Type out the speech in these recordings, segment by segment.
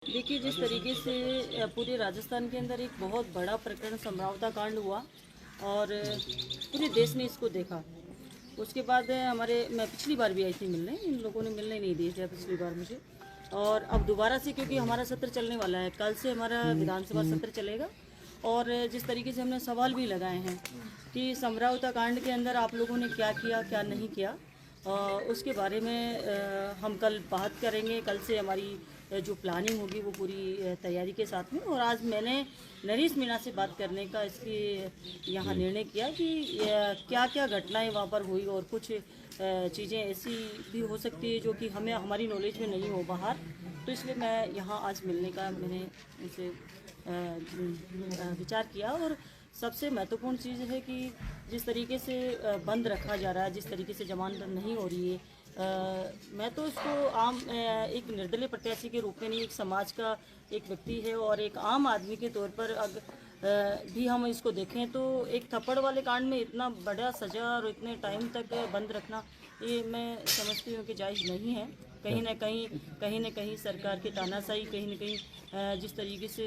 देखिए, जिस तरीके से पूरे राजस्थान के अंदर एक बहुत बड़ा प्रकरण समरावता कांड हुआ और पूरे देश ने इसको देखा। उसके बाद मैं पिछली बार भी आई थी मिलने, इन लोगों ने मिलने नहीं दी थी पिछली बार मुझे। और अब दोबारा से, क्योंकि हमारा सत्र चलने वाला है, कल से हमारा विधानसभा सत्र चलेगा। और जिस तरीके से हमने सवाल भी लगाए हैं कि समरावता कांड के अंदर आप लोगों ने क्या किया, क्या नहीं किया, उसके बारे में हम कल बात करेंगे। कल से हमारी जो प्लानिंग होगी वो पूरी तैयारी के साथ में। और आज मैंने नरेश मीणा से बात करने का इसलिए यहाँ निर्णय किया कि क्या क्या घटनाएं वहाँ पर हुई और कुछ चीज़ें ऐसी भी हो सकती है जो कि हमें हमारी नॉलेज में नहीं हो बाहर। तो इसलिए मैं यहाँ आज मिलने का मैंने उनसे विचार किया। और सबसे महत्वपूर्ण चीज़ है कि जिस तरीके से बंद रखा जा रहा है, जिस तरीके से जमानत नहीं हो रही है, मैं तो इसको आम एक निर्दलीय प्रत्याशी के रूप में नहीं, एक समाज का एक व्यक्ति है और एक आम आदमी के तौर पर भी हम इसको देखें तो एक थप्पड़ वाले कांड में इतना बड़ा सज़ा और इतने टाइम तक बंद रखना, ये मैं समझती हूँ कि जायज़ नहीं है। कहीं ना कहीं सरकार की तानाशाही, कहीं ना कहीं जिस तरीके से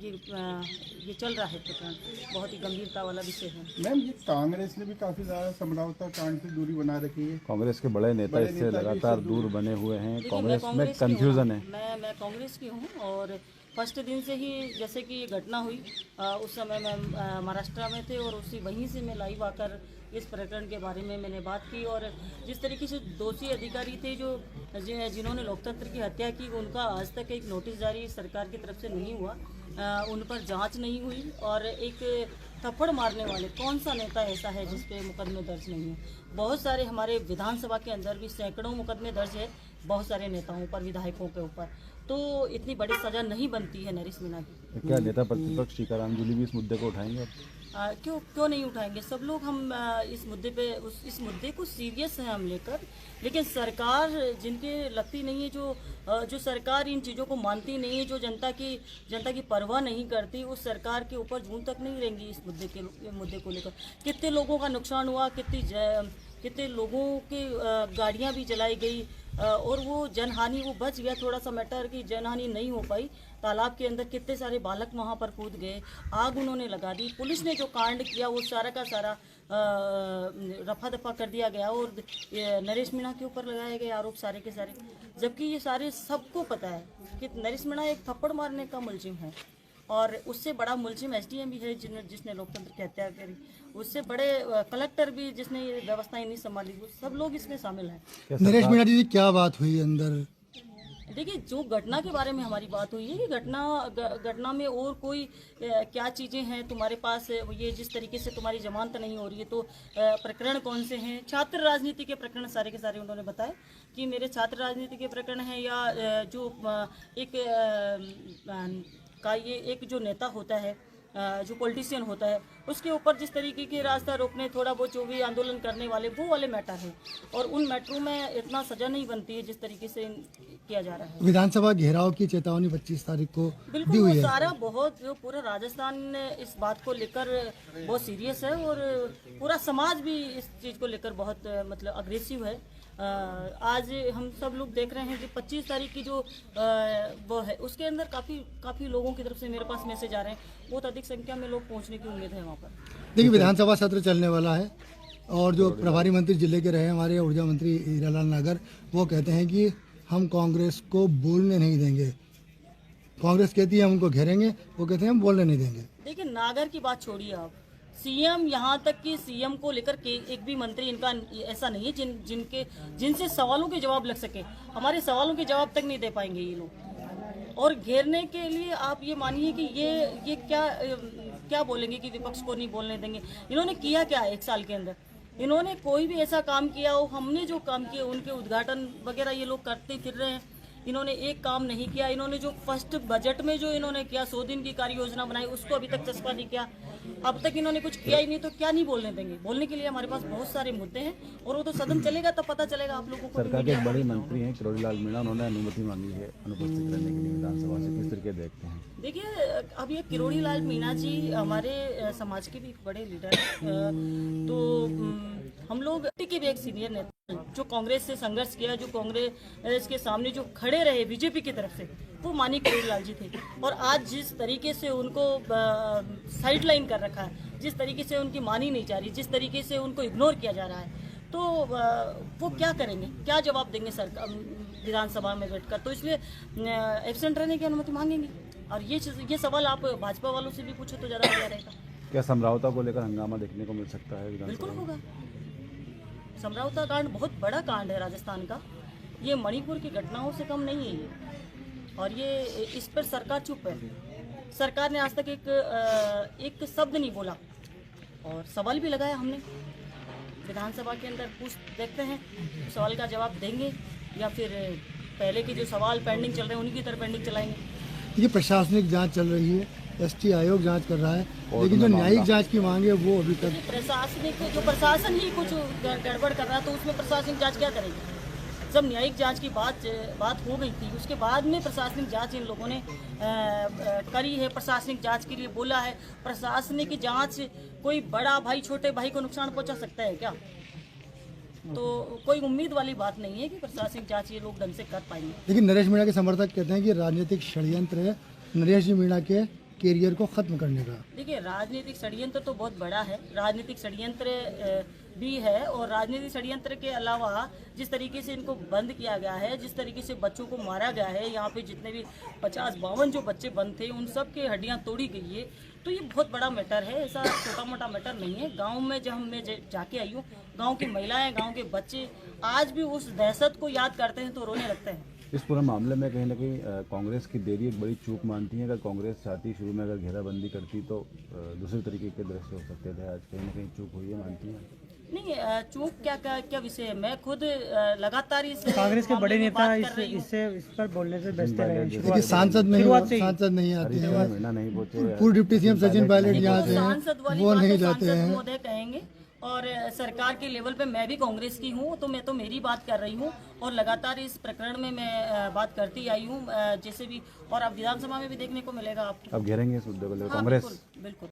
ये चल रहा है प्रकरण, बहुत ही गंभीरता वाला विषय है। मैम, ये कांग्रेस ने भी काफी ज्यादा समरावता कांड से दूरी बना रखी है। कांग्रेस के बड़े नेता इससे लगातार दूर बने हुए हैं। कांग्रेस में कंफ्यूजन है। मैं कांग्रेस की हूँ और फर्स्ट दिन से ही जैसे कि ये घटना हुई, उस समय मैं महाराष्ट्र में थे और वहीं से मैं लाइव आकर इस प्रकरण के बारे में मैंने बात की। और जिस तरीके से दोषी अधिकारी थे जिन्होंने लोकतंत्र की हत्या की, उनका आज तक एक नोटिस जारी सरकार की तरफ से नहीं हुआ, उन पर जांच नहीं हुई। और एक थप्पड़ मारने वाले कौन सा नेता ऐसा है जिस पे मुकदमे दर्ज नहीं है? बहुत सारे हमारे विधानसभा के अंदर भी सैकड़ों मुकदमे दर्ज है बहुत सारे नेताओं पर, विधायकों के ऊपर। तो इतनी बड़ी सज़ा नहीं बनती है नरेश मीणा की। क्या नेता प्रतिपक्ष टीकाराम जूली भी इस मुद्दे को उठाएंगे? क्यों नहीं उठाएंगे? सब लोग हम इस मुद्दे पे इस मुद्दे को सीरियस है हम लेकर। लेकिन सरकार जिनके लगती नहीं है, जो सरकार इन चीज़ों को मानती नहीं है, जो जनता की परवाह नहीं करती, उस सरकार के ऊपर जून तक नहीं रहेंगी इस मुद्दे को लेकर। कितने लोगों का नुकसान हुआ, कितने लोगों की गाड़ियाँ भी जलाई गई, और वो जनहानि, वो बच गया। थोड़ा सा मैटर की जनहानि नहीं हो पाई। तालाब के अंदर कितने सारे बालक वहाँ पर कूद गए, आग उन्होंने लगा दी। पुलिस ने जो कांड किया वो सारा का सारा रफा दफा कर दिया गया और नरेश मीणा के ऊपर लगाए गए आरोप सारे के सारे। जबकि ये सारे सबको पता है कि नरेश मीणा एक थप्पड़ मारने का मुलजिम है और उससे बड़ा मुलजिम एसडीएम भी है जिसने लोकतंत्र की हत्या करी। उससे बड़े कलेक्टर भी जिसने ये व्यवस्थाएं नहीं संभाली। वो सब लोग इसमें शामिल हैं। नरेश मीणा जी, क्या बात हुई अंदर? देखिए, जो घटना के बारे में हमारी बात हुई है कि घटना में और कोई क्या चीज़ें हैं तुम्हारे पास, ये जिस तरीके से तुम्हारी जमानत नहीं हो रही है, तो प्रकरण कौन से हैं। छात्र राजनीति के प्रकरण सारे के सारे उन्होंने बताया कि मेरे छात्र राजनीति के प्रकरण हैं, या जो एक जो नेता होता है, जो पॉलिटिशियन होता है, उसके ऊपर जिस तरीके के रास्ता रोकने, थोड़ा बहुत जो भी आंदोलन करने वाले, वो वाले मैटर हैं। और उन मैटरों में इतना सजा नहीं बनती है जिस तरीके से किया जा रहा है। विधानसभा घेराव की चेतावनी 25 तारीख को दी हुई है। सारा जो पूरा राजस्थान इस बात को लेकर बहुत सीरियस है और पूरा समाज भी इस चीज़ को लेकर बहुत अग्रेसिव है। आज हम सब लोग देख रहे हैं कि 25 तारीख की जो वो है, उसके अंदर काफ़ी लोगों की तरफ से मेरे पास मैसेज आ रहे हैं। बहुत अधिक संख्या में लोग पहुंचने की उम्मीद है वहाँ पर। देखिए, विधानसभा सत्र चलने वाला है और जो प्रभारी मंत्री जिले के रहे हमारे ऊर्जा मंत्री हीरालाल नागर, वो कहते हैं कि हम कांग्रेस को बोलने नहीं देंगे। कांग्रेस कहती है हम उनको घेरेंगे, वो कहते हैं हम बोलने नहीं देंगे। देखिए, नागर की बात छोड़िए आप, सीएम, यहाँ तक कि सीएम को लेकर के एक भी मंत्री इनका ऐसा नहीं है जिनसे सवालों के जवाब लग सके। हमारे सवालों के जवाब तक नहीं दे पाएंगे ये लोग। और घेरने के लिए आप ये मानिए कि ये क्या बोलेंगे कि विपक्ष को नहीं बोलने देंगे। इन्होंने किया क्या है 1 साल के अंदर? इन्होंने कोई भी ऐसा काम किया हो, हमने जो काम किए उनके उद्घाटन वगैरह ये लोग करते फिर रहे हैं। इन्होंने एक काम नहीं किया। इन्होंने जो फर्स्ट बजट में जो इन्होंने किया, 100 दिन की कार्य योजना बनाई, उसको अभी तक चस्पा नहीं किया। अब तक इन्होंने कुछ किया ही नहीं, तो क्या नहीं बोलने देंगे? बोलने के लिए हमारे पास बहुत सारे मुद्दे हैं और वो तो सदन चलेगा तब पता चलेगा आप लोगों को। सरकार के एक बड़े मंत्री हैं किरोड़ी लाल मीणा, उन्होंने अनुमति मांगी है अनुपस्थित रहने के लिए विधानसभा से। किस तरीके देखते हैं? देखिए, अब ये किरोड़ी लाल मीणा जी हमारे समाज के भी एक बड़े लीडर हैं। तो हम लोग के भी एक सीनियर नेता जो कांग्रेस से संघर्ष किया, जो कांग्रेस के सामने जो खड़े रहे बीजेपी की तरफ से, वो मानी करोड़ीलाल जी थे। और आज जिस तरीके से उनको साइडलाइन कर रखा है, जिस तरीके से उनकी मानी नहीं जा रही, जिस तरीके से उनको इग्नोर किया जा रहा है, तो वो क्या करेंगे, क्या जवाब देंगे सरकार विधानसभा में बैठकर। तो इसलिए एब्सेंट रहने की अनुमति मांगेंगे। और ये सवाल आप भाजपा वालों से भी पूछो तो ज़्यादा बढ़िया रहेगा। क्या समझौता को लेकर हंगामा देखने को मिल सकता है बिल्कुल विधानसभा में? होगा। समझौता कांड बहुत बड़ा कांड है राजस्थान का, ये मणिपुर की घटनाओं से कम नहीं है ये। और ये इस पर सरकार चुप है। सरकार ने आज तक एक शब्द नहीं बोला और सवाल भी लगाया हमने विधानसभा के अंदर। देखते हैं सवाल का जवाब देंगे या फिर पहले के जो सवाल पेंडिंग चल रहे हैं उन्हीं की तरफ पेंडिंग चलाएंगे। ये प्रशासनिक जांच चल रही है, एसटी आयोग जांच कर रहा है, लेकिन जो न्यायिक जांच की मांग है वो अभी तक प्रशासन ही कुछ गड़बड़ कर रहा है, तो उसमें प्रशासनिक जांच क्या करेगी। जब न्यायिक जांच की बात हो गई थी, उसके बाद में प्रशासनिक जांच इन लोगों ने करी है, प्रशासनिक जांच के लिए बोला है। प्रशासनिक जांच कोई बड़ा भाई छोटे भाई को नुकसान पहुंचा सकता है क्या? तो कोई उम्मीद वाली बात नहीं है कि प्रशासनिक जांच ये लोग ढंग से कर पाएंगे। लेकिन नरेश मीणा के समर्थक कहते हैं कि राजनीतिक षड्यंत्र है नरेश जी मीणा के कैरियर को खत्म करने का। देखिए, राजनीतिक षड्यंत्र तो बहुत बड़ा है, राजनीतिक षड्यंत्र भी है। और राजनीतिक षड्यंत्र के अलावा जिस तरीके से इनको बंद किया गया है, जिस तरीके से बच्चों को मारा गया है, यहाँ पे जितने भी 50-52 जो बच्चे बंद थे उन सब के हड्डियाँ तोड़ी गई है, तो ये बहुत बड़ा मैटर है। ऐसा छोटा मोटा मैटर नहीं है। गांव में जब मैं जाके आई हूँ, गांव की महिलाएं, गांव के बच्चे आज भी उस दहशत को याद करते हैं तो रोने लगते हैं। इस पूरे मामले में कहीं ना कहीं कांग्रेस की देरी एक बड़ी चूक मानती है। अगर कांग्रेस चाहती शुरू में अगर घेराबंदी करती तो दूसरे तरीके के दृश्य हो सकते थे। आज कहीं ना कहीं चूक हुई है, मानती है? नहीं, चूक क्या विषय है। मैं खुद लगातार इस कांग्रेस के बड़े नेता इस पर बोलने से बचते रहे। देखिए, सांसद नहीं आते हैं, महीना नहीं पहुंचे। पूर्व डिप्टी सीएम सचिन पायलट यहाँ आते सांसद हैं, वाली वो बात नहीं तो जाते सांसद हैं। महोदय कहेंगे। और सरकार के लेवल पे मैं भी कांग्रेस की हूँ, तो मैं तो मेरी बात कर रही हूँ और लगातार इस प्रकरण में मैं बात करती आई हूँ जैसे भी। और अब विधानसभा में भी देखने को मिलेगा आपको। अब घेरेंगे इस मुद्दे को लेकर हाँ, कांग्रेस? बिल्कुल।